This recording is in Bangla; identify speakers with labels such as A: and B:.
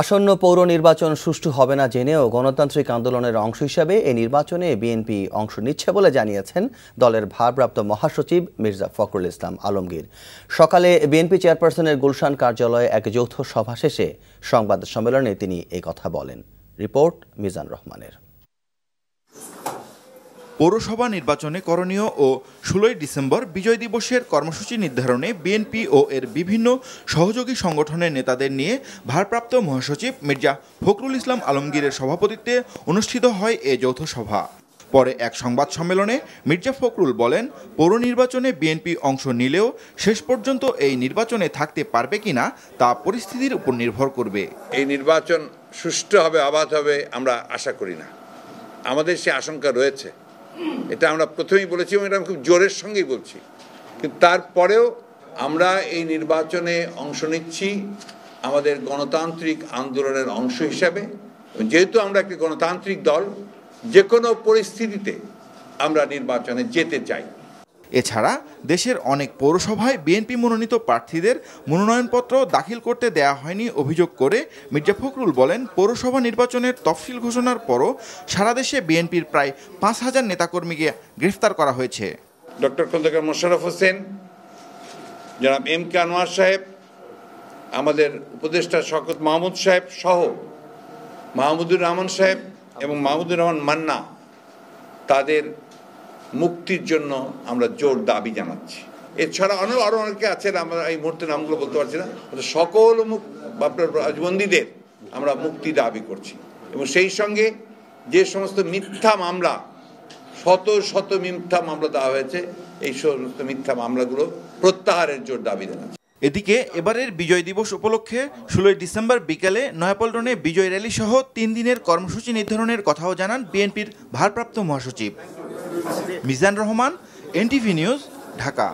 A: আসন্ন পৌর নির্বাচন সুষ্ঠু হবে না জেনেও গণতান্ত্রিক আন্দোলনের অংশ হিসাবে এই নির্বাচনে বিএনপি অংশ নিচ্ছে বলে জানিয়েছেন দলের ভারপ্রাপ্ত মহাসচিব মির্জা ফখরুল ইসলাম আলমগীর। সকালে বিএনপি চেয়ারপারসনের গুলশান কার্যালয়ে এক যৌথ সভা শেষে সংবাদ সম্মেলনে তিনি এই কথা বলেন। রিপোর্ট মিজান রহমানের।
B: পৌরসভা নির্বাচনে করণীয় ও 16 ডিসেম্বর বিজয় দিবসের কর্মসূচি নির্ধারণে বিএনপি ও এর বিভিন্ন সহযোগী সংগঠনের নেতাদের নিয়ে ভারপ্রাপ্ত মহাসচিব মির্জা ফখরুল ইসলাম আলমগীরের সভাপতিত্বে অনুষ্ঠিত হয় এ যৌথ সভা। পরে এক সংবাদ সম্মেলনে মির্জা ফখরুল বলেন, পৌর নির্বাচনে বিএনপি অংশ নিলেও শেষ পর্যন্ত এই নির্বাচনে থাকতে পারবে কিনা তা পরিস্থিতির উপর নির্ভর করবে।
C: এই নির্বাচন সুষ্ঠু হবে, অবাধ হবে আমরা আশা করি না। আমাদের সে আশঙ্কা রয়েছে, এটা আমরা প্রথমেই বলেছি এবং এটা খুব জোরের সঙ্গেই বলছি। কিন্তু তারপরেও আমরা এই নির্বাচনে অংশ নিচ্ছি আমাদের গণতান্ত্রিক আন্দোলনের অংশ হিসাবে। যেহেতু আমরা একটি গণতান্ত্রিক দল, যে কোনো পরিস্থিতিতে আমরা নির্বাচনে যেতে চাই।
B: এছাড়া দেশের অনেক পৌরসভায় বিএনপি মনোনীত প্রার্থীদের মনোনয়নপত্র দাখিল করতে দেয়া হয়নি অভিযোগ করে মির্জা ফখরুল বলেন, পৌরসভা নির্বাচনের তফসিল ঘোষণার পরও সারা দেশে বিএনপির প্রায় 5000 নেতাকর্মীকে গ্রেফতার করা হয়েছে।
C: ডক্টর খন্দকার মোশাররফ হোসেন, জনাব এম কে আনোয়ার সাহেব, আমাদের উপদেষ্টা শওকত মাহমুদ সাহেব সহ মাহমুদুর রহমান সাহেব এবং মাহমুদুর রহমান মান্না, তাদের মুক্তির জন্য আমরা জোর দাবি জানাচ্ছি। এছাড়া আরো অনেকে আছেন, আমরা এই মুহূর্তে নামগুলো বলতে পারছি না। সকল বন্দীদের আমরা মুক্তি দাবি করছি এবং সেই সঙ্গে যে সমস্ত মিথ্যা মামলা, শত শত মিথ্যা মামলা দেওয়া হয়েছে, এই সমস্ত মিথ্যা মামলাগুলো প্রত্যাহারের জোর দাবি জানাচ্ছি।
B: এদিকে এবারের বিজয় দিবস উপলক্ষে 16 ডিসেম্বর বিকেলে নয়াপল্টনে বিজয় র্যালি সহ 3 দিনের কর্মসূচি নির্ধারণের কথাও জানান বিএনপির ভারপ্রাপ্ত মহাসচিব। Mizan Rahman, NTV news, Dhaka.